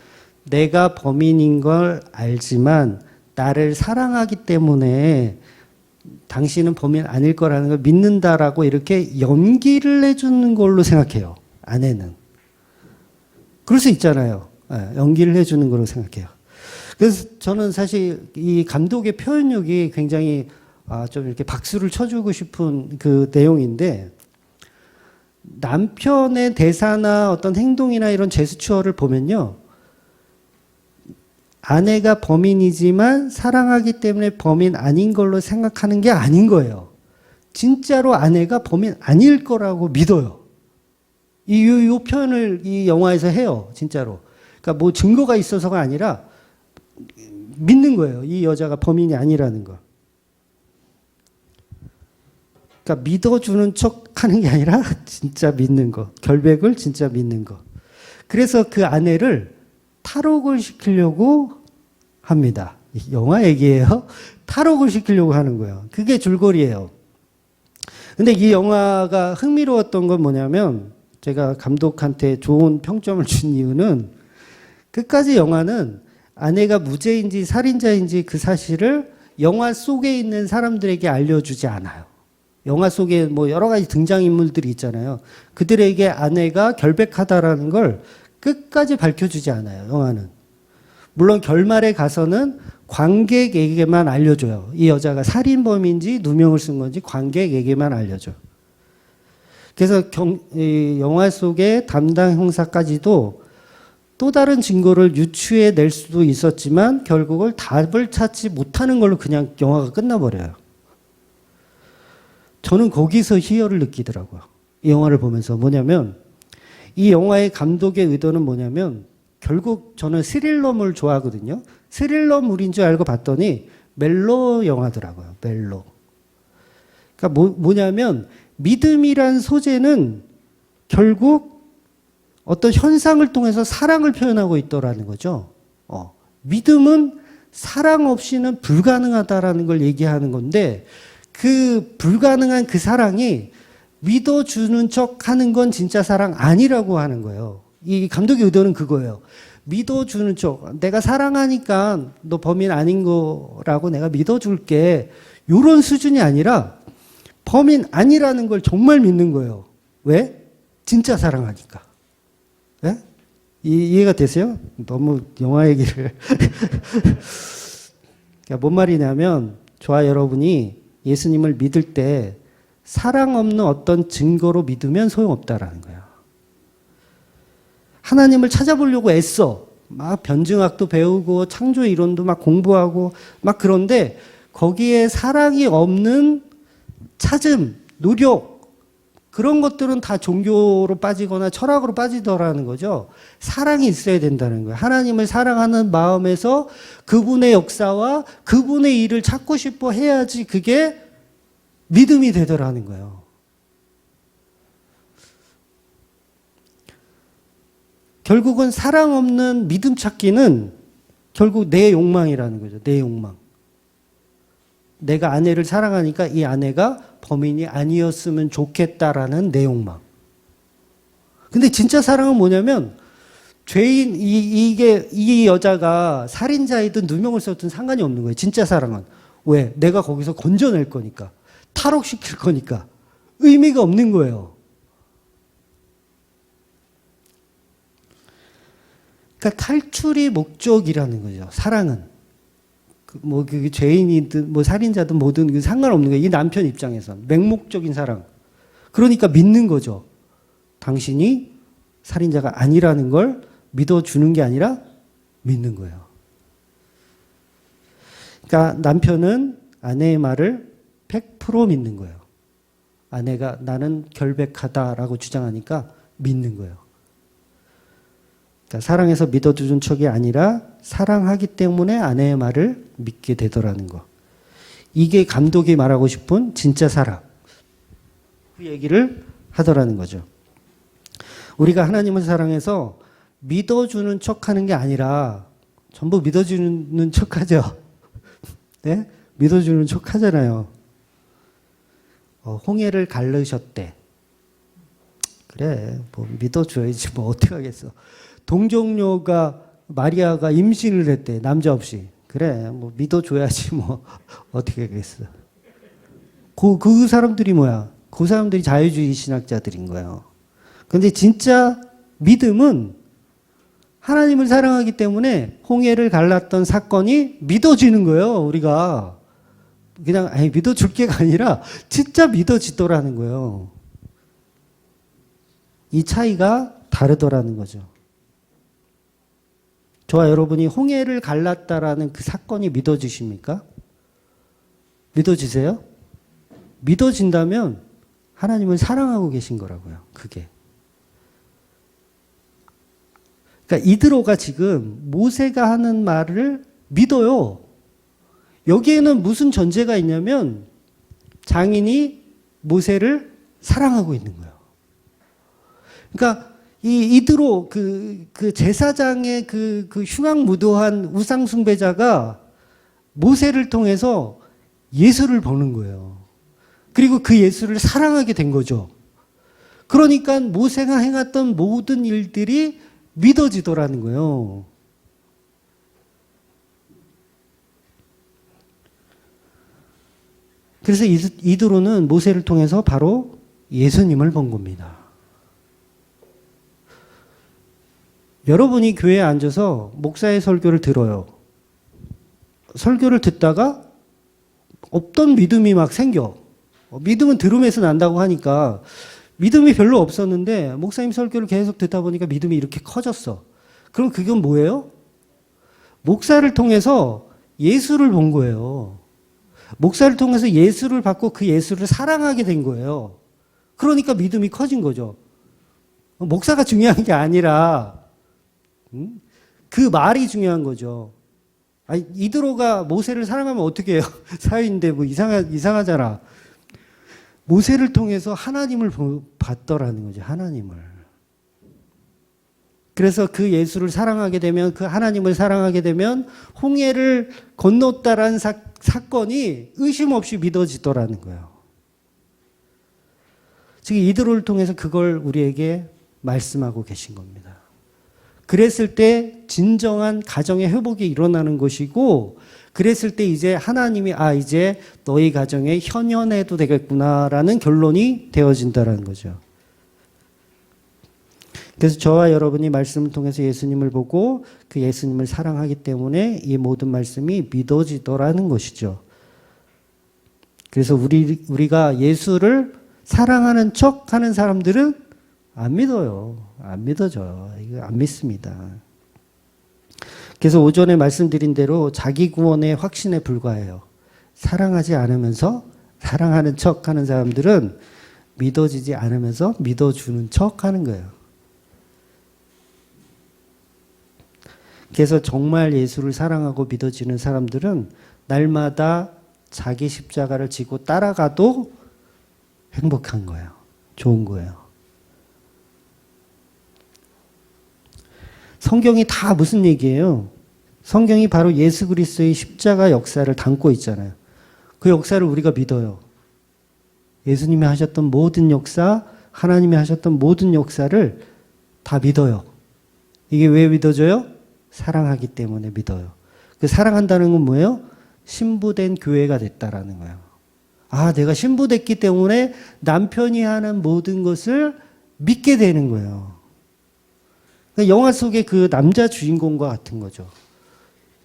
내가 범인인 걸 알지만 나를 사랑하기 때문에 당신은 범인 아닐 거라는 걸 믿는다라고 이렇게 연기를 해주는 걸로 생각해요. 아내는. 그럴 수 있잖아요. 연기를 해주는 걸로 생각해요. 그래서 저는 사실 이 감독의 표현력이 굉장히 좀 이렇게 박수를 쳐주고 싶은 그 내용인데, 남편의 대사나 어떤 행동이나 이런 제스처를 보면요, 아내가 범인이지만 사랑하기 때문에 범인 아닌 걸로 생각하는 게 아닌 거예요. 진짜로 아내가 범인 아닐 거라고 믿어요. 이 표현을 이 영화에서 해요. 진짜로. 그러니까 뭐 증거가 있어서가 아니라 믿는 거예요. 이 여자가 범인이 아니라는 거. 그러니까 믿어주는 척 하는 게 아니라 진짜 믿는 거. 결백을 진짜 믿는 거. 그래서 그 아내를 탈옥을 시키려고 합니다. 영화 얘기예요. 탈옥을 시키려고 하는 거예요. 그게 줄거리예요. 근데 이 영화가 흥미로웠던 건 뭐냐면, 제가 감독한테 좋은 평점을 준 이유는 끝까지 영화는 아내가 무죄인지 살인자인지 그 사실을 영화 속에 있는 사람들에게 알려주지 않아요. 영화 속에 뭐 여러 가지 등장인물들이 있잖아요. 그들에게 아내가 결백하다라는 걸 끝까지 밝혀주지 않아요, 영화는. 물론 결말에 가서는 관객에게만 알려줘요. 이 여자가 살인범인지 누명을 쓴 건지 관객에게만 알려줘요. 그래서 이 영화 속의 담당 형사까지도 또 다른 증거를 유추해 낼 수도 있었지만 결국을 답을 찾지 못하는 걸로 그냥 영화가 끝나버려요. 저는 거기서 희열을 느끼더라고요. 이 영화를 보면서 뭐냐면 이 영화의 감독의 의도는 뭐냐면 결국 저는 스릴러물 좋아하거든요. 스릴러물인 줄 알고 봤더니 멜로 영화더라고요. 멜로. 그러니까 뭐냐면 믿음이란 소재는 결국 어떤 현상을 통해서 사랑을 표현하고 있더라는 거죠. 믿음은 사랑 없이는 불가능하다라는 걸 얘기하는 건데 그 불가능한 그 사랑이 믿어주는 척 하는 건 진짜 사랑 아니라고 하는 거예요. 이 감독의 의도는 그거예요. 믿어주는 척. 내가 사랑하니까 너 범인 아닌 거라고 내가 믿어줄게. 이런 수준이 아니라 범인 아니라는 걸 정말 믿는 거예요. 왜? 진짜 사랑하니까. 네? 이해가 되세요? 너무 영화 얘기를. 그러니까 뭔 말이냐면 저와 여러분이 예수님을 믿을 때 사랑 없는 어떤 증거로 믿으면 소용없다라는 거예요. 하나님을 찾아보려고 애써. 막 변증학도 배우고 창조 이론도 막 공부하고 막 그런데 거기에 사랑이 없는 찾음, 노력 그런 것들은 다 종교로 빠지거나 철학으로 빠지더라는 거죠. 사랑이 있어야 된다는 거예요. 하나님을 사랑하는 마음에서 그분의 역사와 그분의 일을 찾고 싶어 해야지 그게 믿음이 되더라는 거예요. 결국은 사랑 없는 믿음 찾기는 결국 내 욕망이라는 거죠. 내 욕망. 내가 아내를 사랑하니까 이 아내가 범인이 아니었으면 좋겠다라는 내 욕망. 근데 진짜 사랑은 뭐냐면 죄인 이 여자가 살인자이든 누명을 썼든 상관이 없는 거예요. 진짜 사랑은. 왜? 내가 거기서 건져낼 거니까. 탈옥시킬 거니까. 의미가 없는 거예요. 그러니까 탈출이 목적이라는 거죠. 사랑은. 그 죄인이든 뭐 살인자든 뭐든 상관없는 거예요. 이 남편 입장에선 맹목적인 사랑. 그러니까 믿는 거죠. 당신이 살인자가 아니라는 걸 믿어주는 게 아니라 믿는 거예요. 그러니까 남편은 아내의 말을 100% 믿는 거예요. 아내가 나는 결백하다라고 주장하니까 믿는 거예요. 그러니까 사랑해서 믿어주는 척이 아니라 사랑하기 때문에 아내의 말을 믿게 되더라는 거. 이게 감독이 말하고 싶은 진짜 사랑. 그 얘기를 하더라는 거죠. 우리가 하나님을 사랑해서 믿어주는 척하는 게 아니라 전부 믿어주는 척하죠. 네? 믿어주는 척하잖아요. 홍해를 가르셨대. 그래, 뭐 믿어줘야지 뭐 어떻게 하겠어. 동정녀가 마리아가 임신을 했대. 남자 없이. 그래, 뭐 믿어줘야지 뭐 어떻게 하겠어. 그 사람들이 뭐야? 그 사람들이 자유주의 신학자들인 거예요. 근데 진짜 믿음은 하나님을 사랑하기 때문에 홍해를 갈랐던 사건이 믿어지는 거예요. 우리가 그냥 믿어줄 게가 아니라 진짜 믿어지더라는 거예요. 이 차이가 다르더라는 거죠. 저와 여러분이 홍해를 갈랐다라는 그 사건이 믿어지십니까? 믿어지세요? 믿어진다면 하나님을 사랑하고 계신 거라고요. 그게. 그러니까 이드로가 지금 모세가 하는 말을 믿어요. 여기에는 무슨 전제가 있냐면 장인이 모세를 사랑하고 있는 거예요. 그러니까 이 이드로 그 제사장의 그 흉악무도한 우상숭배자가 모세를 통해서 예수를 보는 거예요. 그리고 그 예수를 사랑하게 된 거죠. 그러니까 모세가 행했던 모든 일들이 믿어지더라는 거예요. 그래서 이드로는 모세를 통해서 바로 예수님을 본 겁니다. 여러분이 교회에 앉아서 목사의 설교를 들어요. 설교를 듣다가 없던 믿음이 막 생겨. 믿음은 들음에서 난다고 하니까 믿음이 별로 없었는데 목사님 설교를 계속 듣다 보니까 믿음이 이렇게 커졌어. 그럼 그건 뭐예요? 목사를 통해서 예수를 본 거예요. 목사를 통해서 예수를 받고 그 예수를 사랑하게 된 거예요. 그러니까 믿음이 커진 거죠. 목사가 중요한 게 아니라 그 말이 중요한 거죠. 아니, 이드로가 모세를 사랑하면 어떻게 해요? 사위인데 뭐 이상하잖아. 모세를 통해서 하나님을 봤더라는 거죠. 하나님을. 그래서 그 예수를 사랑하게 되면, 그 하나님을 사랑하게 되면 홍해를 건넜다라는 사건이 의심 없이 믿어지더라는 거예요. 지금 이드로를 통해서 그걸 우리에게 말씀하고 계신 겁니다. 그랬을 때 진정한 가정의 회복이 일어나는 것이고, 그랬을 때 이제 하나님이 이제 너희 가정에 현현해도 되겠구나라는 결론이 되어진다는 거죠. 그래서 저와 여러분이 말씀을 통해서 예수님을 보고 그 예수님을 사랑하기 때문에 이 모든 말씀이 믿어지더라는 것이죠. 그래서 우리가 예수를 사랑하는 척 하는 사람들은 안 믿어요. 안 믿어져요. 이거 안 믿습니다. 그래서 오전에 말씀드린 대로 자기 구원의 확신에 불과해요. 사랑하지 않으면서 사랑하는 척 하는 사람들은 믿어지지 않으면서 믿어주는 척 하는 거예요. 그래서 정말 예수를 사랑하고 믿어지는 사람들은 날마다 자기 십자가를 지고 따라가도 행복한 거예요. 좋은 거예요. 성경이 다 무슨 얘기예요? 성경이 바로 예수 그리스도의 십자가 역사를 담고 있잖아요. 그 역사를 우리가 믿어요. 예수님이 하셨던 모든 역사, 하나님이 하셨던 모든 역사를 다 믿어요. 이게 왜 믿어져요? 사랑하기 때문에 믿어요. 그 사랑한다는 건 뭐예요? 신부된 교회가 됐다라는 거예요. 내가 신부됐기 때문에 남편이 하는 모든 것을 믿게 되는 거예요. 영화 속의 그 남자 주인공과 같은 거죠.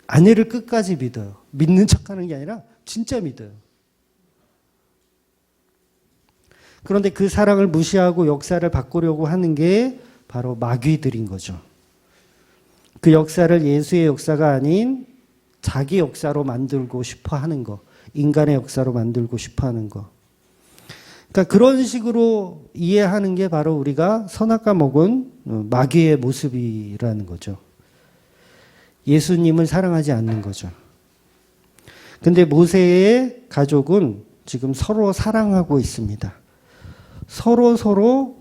아내를 끝까지 믿어요. 믿는 척하는 게 아니라 진짜 믿어요. 그런데 그 사랑을 무시하고 역사를 바꾸려고 하는 게 바로 마귀들인 거죠. 그 역사를 예수의 역사가 아닌 자기 역사로 만들고 싶어 하는 거, 인간의 역사로 만들고 싶어 하는 거. 그러니까 그런 식으로 이해하는 게 바로 우리가 선악과 먹은 마귀의 모습이라는 거죠. 예수님을 사랑하지 않는 거죠. 근데 모세의 가족은 지금 서로 사랑하고 있습니다. 서로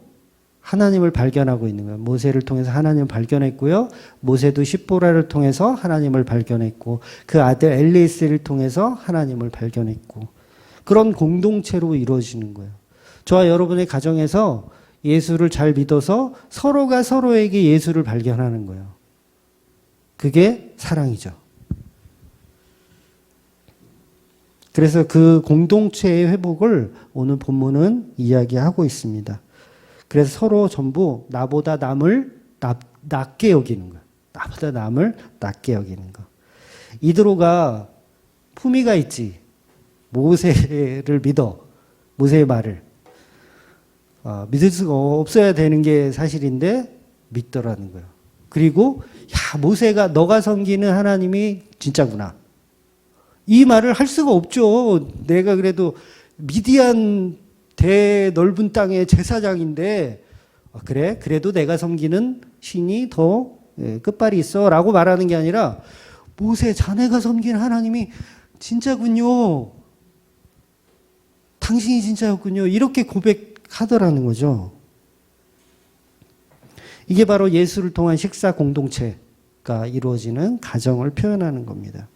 하나님을 발견하고 있는 거예요. 모세를 통해서 하나님을 발견했고요. 모세도 십보라를 통해서 하나님을 발견했고, 그 아들 엘리에셀을 통해서 하나님을 발견했고, 그런 공동체로 이루어지는 거예요. 저와 여러분의 가정에서 예수를 잘 믿어서 서로가 서로에게 예수를 발견하는 거예요. 그게 사랑이죠. 그래서 그 공동체의 회복을 오늘 본문은 이야기하고 있습니다. 그래서 서로 전부 나보다 남을 낮게 여기는 거예요. 나보다 남을 낮게 여기는 거. 이드로가 품위가 있지. 모세를 믿어. 모세의 말을. 믿을 수가 없어야 되는 게 사실인데 믿더라는 거예요. 그리고 모세가 너가 섬기는 하나님이 진짜구나. 이 말을 할 수가 없죠. 내가 그래도 미디안 대넓은 땅의 제사장인데 그래? 그래도 내가 섬기는 신이 더 끝발이 있어 라고 말하는 게 아니라 모세 자네가 섬기는 하나님이 진짜군요. 당신이 진짜였군요. 이렇게 고백하더라는 거죠. 이게 바로 예수를 통한 식사 공동체가 이루어지는 가정을 표현하는 겁니다.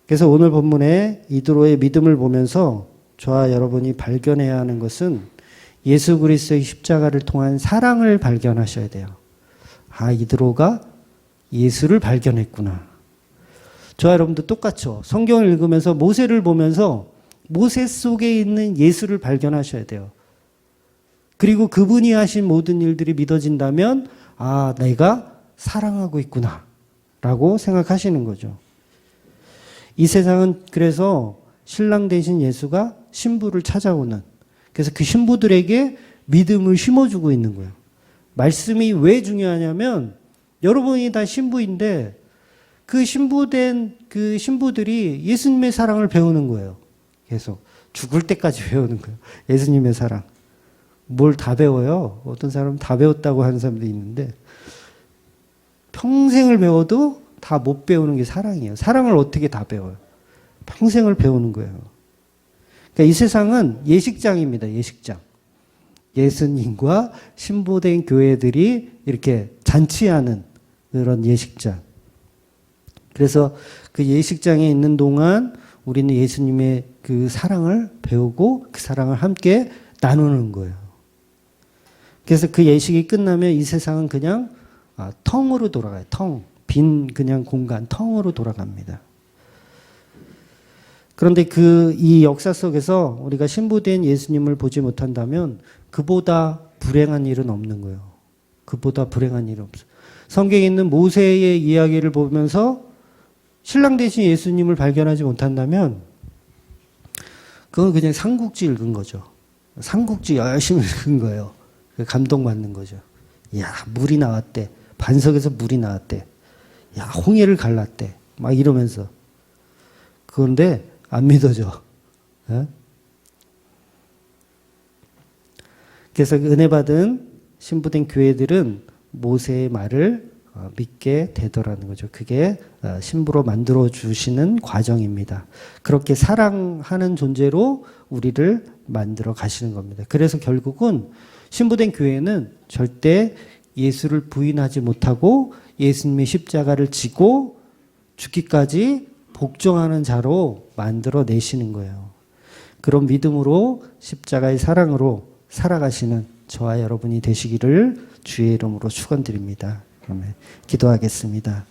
그래서 오늘 본문에 이드로의 믿음을 보면서 저와 여러분이 발견해야 하는 것은 예수 그리스도의 십자가를 통한 사랑을 발견하셔야 돼요. 아, 이드로가 예수를 발견했구나. 저와 여러분도 똑같죠. 성경을 읽으면서 모세를 보면서 모세 속에 있는 예수를 발견하셔야 돼요. 그리고 그분이 하신 모든 일들이 믿어진다면 아, 내가 사랑하고 있구나 라고 생각하시는 거죠. 이 세상은 그래서 신랑 대신 예수가 신부를 찾아오는, 그래서 그 신부들에게 믿음을 심어주고 있는 거예요. 말씀이 왜 중요하냐면 여러분이 다 신부인데 그 신부된 그 신부들이 예수님의 사랑을 배우는 거예요. 계속 죽을 때까지 배우는 거예요. 예수님의 사랑. 뭘 다 배워요? 어떤 사람은 다 배웠다고 하는 사람도 있는데 평생을 배워도 다 못 배우는 게 사랑이에요. 사랑을 어떻게 다 배워요? 평생을 배우는 거예요. 그러니까 이 세상은 예식장입니다. 예식장. 예수님과 신부된 교회들이 이렇게 잔치하는 그런 예식장. 그래서 그 예식장에 있는 동안 우리는 예수님의 그 사랑을 배우고 그 사랑을 함께 나누는 거예요. 그래서 그 예식이 끝나면 이 세상은 그냥 텅으로 돌아가요. 텅. 빈 그냥 공간, 텅으로 돌아갑니다. 그런데 이 역사 속에서 우리가 신부된 예수님을 보지 못한다면 그보다 불행한 일은 없는 거예요. 그보다 불행한 일은 없어요. 성경에 있는 모세의 이야기를 보면서 신랑 대신 예수님을 발견하지 못한다면 그건 그냥 삼국지 읽은 거죠. 삼국지 열심히 읽은 거예요. 감동받는 거죠. 야, 물이 나왔대. 반석에서 물이 나왔대. 야, 홍해를 갈랐대. 막 이러면서. 그런데 안 믿어져. 예? 그래서 은혜 받은 신부된 교회들은 모세의 말을 믿게 되더라는 거죠. 그게 신부로 만들어 주시는 과정입니다. 그렇게 사랑하는 존재로 우리를 만들어 가시는 겁니다. 그래서 결국은 신부된 교회는 절대 예수를 부인하지 못하고 예수님의 십자가를 지고 죽기까지 복종하는 자로 만들어 내시는 거예요. 그런 믿음으로 십자가의 사랑으로 살아가시는 저와 여러분이 되시기를 주의 이름으로 축원드립니다. 그러면 기도하겠습니다.